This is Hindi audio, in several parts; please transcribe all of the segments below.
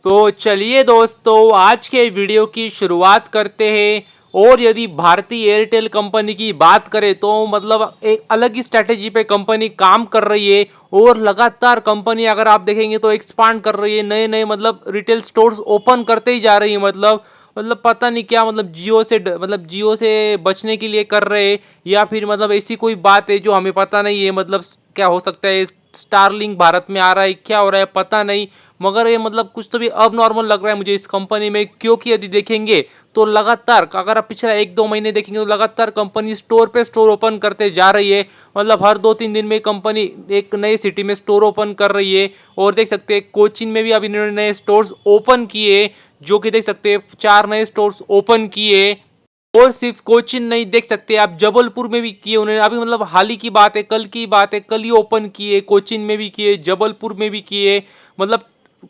तो चलिए दोस्तों, आज के वीडियो की शुरुआत करते हैं। और यदि भारतीय एयरटेल कंपनी की बात करें तो मतलब एक अलग ही स्ट्रैटेजी पे कंपनी काम कर रही है। और लगातार कंपनी अगर आप देखेंगे तो एक्सपांड कर रही है, नए नए मतलब रिटेल स्टोर्स ओपन करते ही जा रही है। मतलब पता नहीं क्या, मतलब जियो से बचने के लिए कर रहे हैं, या फिर मतलब ऐसी कोई बात है जो हमें पता नहीं है। मतलब क्या हो सकता है, स्टारलिंक भारत में आ रहा है, क्या हो रहा है पता नहीं। मगर ये मतलब कुछ तो भी अब नॉर्मल लग रहा है मुझे इस कंपनी में, क्योंकि यदि देखेंगे तो लगातार अगर आप पिछला 1-2 महीने देखेंगे तो लगातार कंपनी स्टोर पे स्टोर ओपन करते जा रही है। मतलब हर 2-3 दिन में कंपनी एक नई सिटी में स्टोर ओपन कर रही है। और देख सकते हैं कोचीन में भी अभी इन्होंने नए स्टोर्स ओपन किए, जो कि देख सकते हैं 4 नए स्टोर्स ओपन किए। और सिर्फ कोचीन नहीं, देख सकते हैं आप जबलपुर में भी किए उन्होंने अभी, मतलब हाल ही की बात है, कल की बात है, कल ही ओपन किए, कोचीन में भी किए, जबलपुर में भी किए। मतलब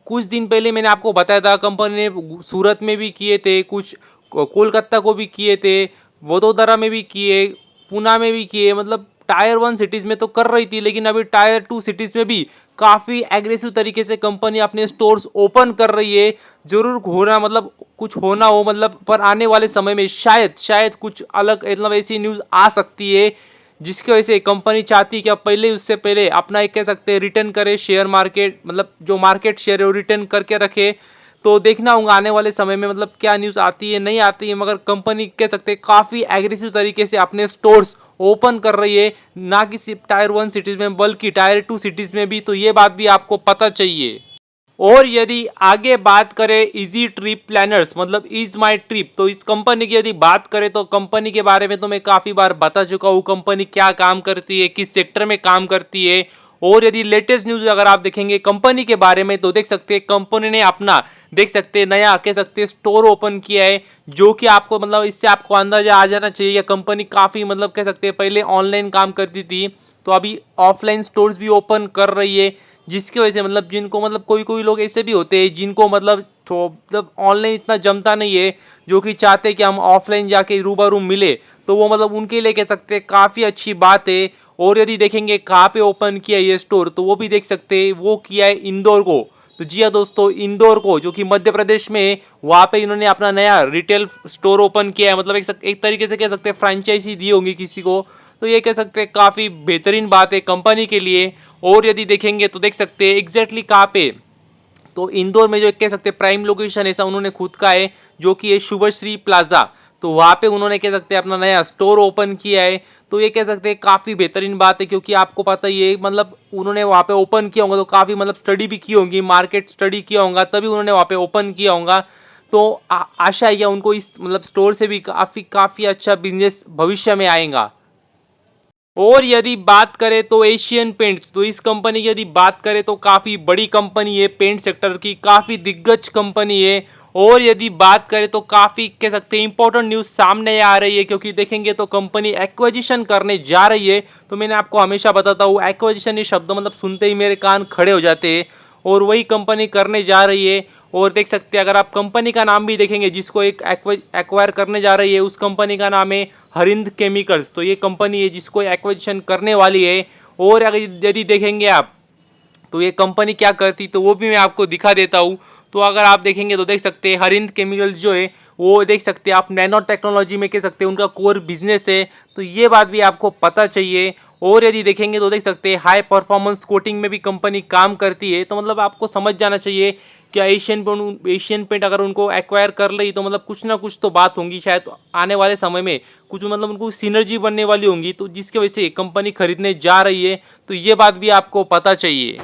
कुछ दिन पहले मैंने आपको बताया था कंपनी ने सूरत में भी किए थे, कुछ कोलकाता को भी किए थे, वडोदरा में भी किए, पूना में भी किए। मतलब टायर 1 सिटीज में तो कर रही थी, लेकिन अभी टायर 2 सिटीज में भी काफी एग्रेसिव तरीके से कंपनी अपने स्टोर्स ओपन कर रही है। जरूर होना मतलब कुछ होना हो, मतलब पर आने वाले समय में शायद शायद कुछ अलग मतलब ऐसी न्यूज़ आ सकती है, जिसकी वजह से कंपनी चाहती है कि अब पहले उससे पहले अपना एक कह सकते हैं रिटर्न करे शेयर मार्केट, मतलब जो मार्केट शेयर है वो रिटर्न करके रखे। तो देखना होगा आने वाले समय में मतलब क्या न्यूज़ आती है नहीं आती है, मगर कंपनी कह सकते हैं काफ़ी एग्रेसिव तरीके से अपने स्टोर्स ओपन कर रही है, ना कि सिर्फ टायर 1 सिटीज़ में बल्कि टायर 2 सिटीज़ में भी। तो ये बात भी आपको पता चाहिए। और यदि आगे बात करें इजी ट्रिप प्लानर्स मतलब इज माई ट्रिप, तो इस कंपनी की यदि बात करें तो कंपनी के बारे में तो मैं काफ़ी बार बता चुका हूँ, कंपनी क्या काम करती है, किस सेक्टर में काम करती है। और यदि लेटेस्ट न्यूज़ अगर आप देखेंगे कंपनी के बारे में तो देख सकते हैं कंपनी ने अपना देख सकते हैं नया कह सकते हैं स्टोर ओपन किया है, जो कि आपको मतलब इससे आपको अंदाजा आ जाना चाहिए कि कंपनी काफ़ी मतलब कह सकते हैं पहले ऑनलाइन काम करती थी, तो अभी ऑफलाइन स्टोर्स भी ओपन कर रही है। जिसकी वजह से मतलब जिनको मतलब कोई कोई लोग ऐसे भी होते हैं जिनको मतलब तो मतलब ऑनलाइन इतना जमता नहीं है, जो कि चाहते हैं कि हम ऑफलाइन जाके रूबरू मिले, तो वो मतलब उनके लिए कह सकते हैं काफ़ी अच्छी बात है। और यदि देखेंगे कहाँ पे ओपन किया ये स्टोर, तो वो भी देख सकते हैं, वो किया है इंदौर को। तो जी हाँ दोस्तों, इंदौर को जो कि मध्य प्रदेश में है, वहाँ पे इन्होंने अपना नया रिटेल स्टोर ओपन किया है। मतलब एक तरीके से कह सकते हैं फ्रेंचाइजी दी होंगी किसी को, तो ये कह सकते हैं काफ़ी बेहतरीन बात है कंपनी के लिए। और यदि देखेंगे तो देख सकते हैं एग्जैक्टली कहाँ पे, तो इंदौर में जो एक कह सकते हैं प्राइम लोकेशन ऐसा उन्होंने खुद का है, जो कि है शुभश्री प्लाजा। तो वहाँ पे उन्होंने कह सकते हैं अपना नया स्टोर ओपन किया है। तो ये कह सकते हैं काफ़ी बेहतरीन बात है, क्योंकि आपको पता ही है मतलब उन्होंने वहाँ पे ओपन किया होगा तो काफ़ी मतलब स्टडी भी की होगी, मार्केट स्टडी किया होगा, तभी उन्होंने वहाँ पे ओपन किया होगा। तो आशा है कि उनको इस मतलब स्टोर से भी काफ़ी काफ़ी अच्छा बिजनेस भविष्य में आएगा। और यदि बात करें तो एशियन पेंट्स, तो इस कंपनी की यदि बात करें तो काफ़ी बड़ी कंपनी है, पेंट सेक्टर की काफ़ी दिग्गज कंपनी है। और यदि बात करें तो काफ़ी कह सकते हैं इंपॉर्टेंट न्यूज़ सामने आ रही है, क्योंकि देखेंगे तो कंपनी एक्विजिशन करने जा रही है। तो मैंने आपको हमेशा बताता हूँ एक्विजिशन ये शब्द मतलब सुनते ही मेरे कान खड़े हो जाते हैं, और वही कंपनी करने जा रही है। और देख सकते हैं अगर आप कंपनी का नाम भी देखेंगे जिसको एक एक्वायर करने जा रही है, उस कंपनी का नाम है हरिंद केमिकल्स। तो ये कंपनी है जिसको एक्विजिशन करने वाली है। और अगर यदि देखेंगे आप तो ये कंपनी क्या करती, तो वो भी मैं आपको दिखा देता हूँ। तो अगर आप देखेंगे तो देख सकते हैं हरिंद केमिकल्स जो है वो देख सकते हैं आप नैनो टेक्नोलॉजी में कह सकते हैं उनका कोर बिजनेस है। तो ये बात भी आपको पता चाहिए। और यदि देखेंगे तो देख सकते हैं हाई परफॉर्मेंस कोटिंग में भी कंपनी काम करती है। तो मतलब आपको समझ जाना चाहिए क्या एशियन पेंट अगर उनको एक्वायर कर ली तो मतलब कुछ ना कुछ तो बात होंगी, शायद आने वाले समय में कुछ मतलब उनको सिनर्जी बनने वाली होंगी, तो जिसकी वजह से कंपनी खरीदने जा रही है। तो ये बात भी आपको पता चाहिए।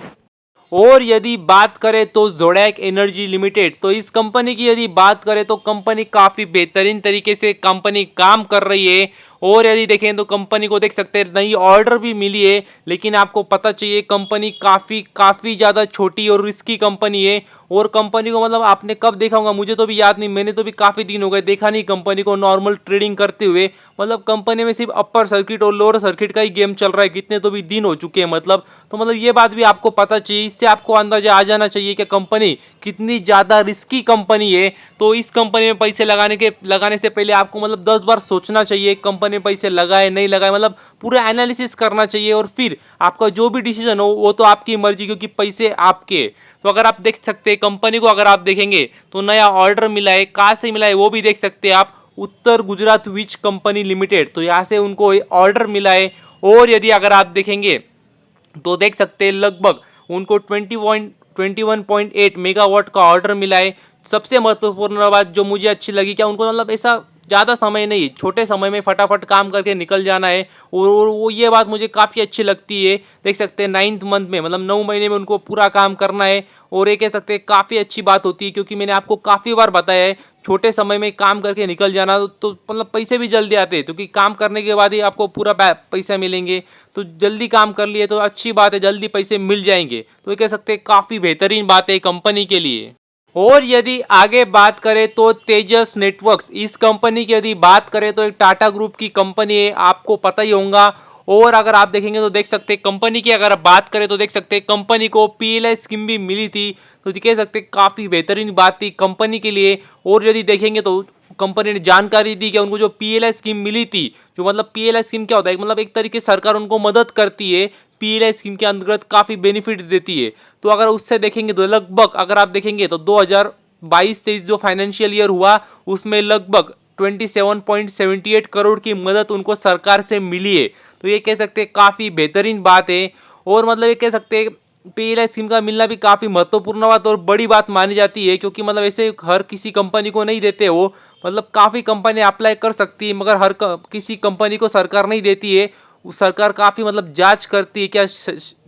और यदि बात करें तो जोडैक एनर्जी लिमिटेड, तो इस कंपनी की यदि बात करें तो कंपनी काफ़ी बेहतरीन तरीके से कंपनी काम कर रही है। और यदि देखें तो कंपनी को देख सकते हैं नई ऑर्डर भी मिली है, लेकिन आपको पता चाहिए कंपनी काफ़ी काफ़ी ज़्यादा छोटी और रिस्की कंपनी है। और कंपनी को मतलब आपने कब देखा होगा मुझे तो भी याद नहीं, मैंने तो भी काफ़ी दिन हो गए देखा नहीं कंपनी को नॉर्मल ट्रेडिंग करते हुए। मतलब कंपनी में सिर्फ अपर सर्किट और लोअर सर्किट का ही गेम चल रहा है, कितने तो भी दिन हो चुके हैं मतलब। तो मतलब ये बात भी आपको पता चाहिए, इससे आपको अंदाजा आ जाना चाहिए कि कंपनी कितनी ज़्यादा रिस्की कंपनी है। तो इस कंपनी में पैसे लगाने से पहले आपको मतलब 10 बार सोचना चाहिए, कंपनी में पैसे लगाए नहीं लगाए, मतलब पूरा एनालिसिस करना चाहिए और फिर आपका जो भी डिसीजन हो वो तो आपकी मर्जी, क्योंकि पैसे आपके। तो अगर आप देख सकते हैं कंपनी को, अगर आप देखेंगे तो नया ऑर्डर मिला है, कहाँ से मिला है वो भी देख सकते हैं आप, उत्तर गुजरात विच कंपनी लिमिटेड, तो यहाँ से उनको ऑर्डर मिला है। और यदि अगर आप देखेंगे तो देख सकते हैं लगभग उनको 21.8 मेगावाट का ऑर्डर मिला है। सबसे महत्वपूर्ण बात जो मुझे अच्छी लगी, क्या उनको मतलब ऐसा ज़्यादा समय नहीं, छोटे समय में फटाफट काम करके निकल जाना है, और वो ये बात मुझे काफ़ी अच्छी लगती है। देख सकते हैं 9th मंथ में, मतलब 9 महीने में उनको पूरा काम करना है, और ये कह सकते हैं काफ़ी अच्छी बात होती है, क्योंकि मैंने आपको काफ़ी बार बताया है छोटे समय में काम करके निकल जाना तो मतलब पैसे भी जल्दी आते हैं, क्योंकि काम करने के बाद ही आपको पूरा पैसा मिलेंगे। तो जल्दी काम कर लिए तो अच्छी बात है, जल्दी पैसे मिल जाएंगे, तो ये कह सकते हैं काफ़ी बेहतरीन बात है कंपनी के लिए। और यदि आगे बात करें तो तेजस नेटवर्क्स, इस कंपनी की यदि बात करें तो एक टाटा ग्रुप की कंपनी है, आपको पता ही होगा। और अगर आप देखेंगे तो देख सकते हैं कंपनी की अगर बात करें तो देख सकते हैं कंपनी को पीएलआई स्कीम भी मिली थी, तो कह सकते हैं काफ़ी बेहतरीन बात थी कंपनी के लिए। और यदि देखेंगे तो कंपनी ने जानकारी दी कि उनको जो पीएलआई स्कीम मिली थी, जो मतलब पीएलआई स्कीम क्या होता है, मतलब एक तरीके से सरकार उनको मदद करती है, पीएलआई स्कीम के अंतर्गत काफ़ी बेनिफिट देती है। तो अगर उससे देखेंगे तो लगभग अगर आप देखेंगे तो 2022-23 जो फाइनेंशियल ईयर हुआ उसमें लगभग 27.78 करोड़ की मदद उनको सरकार से मिली है, तो ये कह सकते हैं काफ़ी बेहतरीन बात है। और मतलब ये कह सकते हैं पीएलआई स्कीम का मिलना भी काफ़ी महत्वपूर्ण बात और बड़ी बात मानी जाती है, क्योंकि मतलब ऐसे हर किसी कंपनी को नहीं देते वो, मतलब काफ़ी कंपनी अप्लाई कर सकती है, मगर किसी कंपनी को सरकार नहीं देती है। सरकार काफ़ी मतलब जांच करती है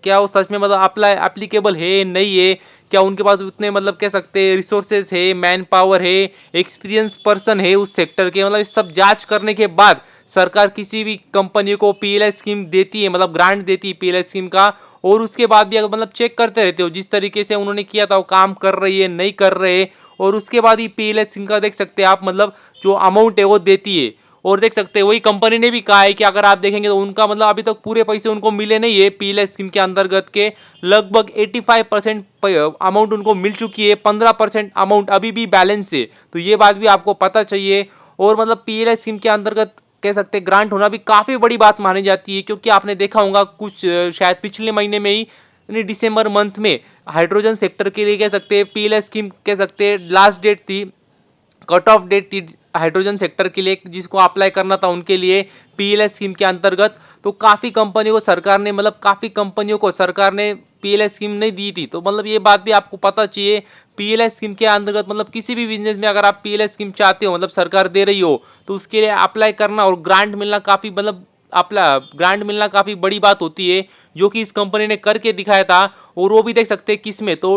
क्या वो सच में मतलब एप्लीकेबल है नहीं है, क्या उनके पास उतने मतलब कह सकते हैं रिसोर्सेज है, मैन पावर है, एक्सपीरियंस पर्सन है उस सेक्टर के, मतलब इस सब जांच करने के बाद सरकार किसी भी कंपनी को पीएलआई स्कीम देती है, मतलब ग्रांट देती है पीएलआई स्कीम का। और उसके बाद भी अगर मतलब चेक करते रहते हो जिस तरीके से उन्होंने किया था वो काम कर रही है नहीं कर रहे, और उसके बाद ही पीएलआई स्कीम का देख सकते हैं आप मतलब जो अमाउंट है वो देती है। और देख सकते हैं वही कंपनी ने भी कहा है कि अगर आप देखेंगे तो उनका मतलब अभी तक पूरे पैसे उनको मिले नहीं है, पीएलआई स्कीम के अंतर्गत के लगभग 85% अमाउंट उनको मिल चुकी है, 15% अमाउंट अभी भी बैलेंस है, तो ये बात भी आपको पता चाहिए। और मतलब पीएलआई स्कीम के अंतर्गत कह सकते हैं ग्रांट होना भी काफ़ी बड़ी बात मानी जाती है, क्योंकि आपने देखा होगा कुछ शायद पिछले महीने में ही यानी दिसंबर मंथ में हाइड्रोजन सेक्टर के लिए कह सकते हैं पीएलआई स्कीम कह सकते हैं लास्ट डेट थी, कट ऑफ डेट थी हाइड्रोजन सेक्टर के लिए, जिसको अप्लाई करना था उनके लिए पीएलआई स्कीम के अंतर्गत। तो काफ़ी कंपनियों को सरकार ने मतलब काफ़ी कंपनियों को सरकार ने पीएलआई स्कीम नहीं दी थी, तो मतलब ये बात भी आपको पता चाहिए। पीएलआई स्कीम के अंतर्गत मतलब किसी भी बिजनेस में अगर आप पीएलआई स्कीम चाहते हो, मतलब सरकार दे रही हो, तो उसके लिए अप्लाई करना और ग्रांट मिलना काफ़ी मतलब ग्रांट मिलना काफ़ी बड़ी बात होती है, जो कि इस कंपनी ने करके दिखाया था। और वो भी देख सकते हैं किस में, तो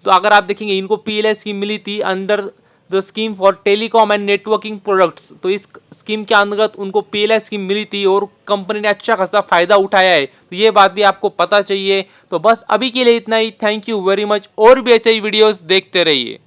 अगर आप देखेंगे इनको पीएलआई स्कीम मिली थी under the scheme for telecom and networking products, तो इस स्कीम के अंतर्गत उनको पीएलआई स्कीम मिली थी और कंपनी ने अच्छा खासा फायदा उठाया है, तो ये बात भी आपको पता चाहिए। तो बस अभी के लिए इतना ही, थैंक यू वेरी मच, और भी ऐसे ही वीडियोस देखते रहिए।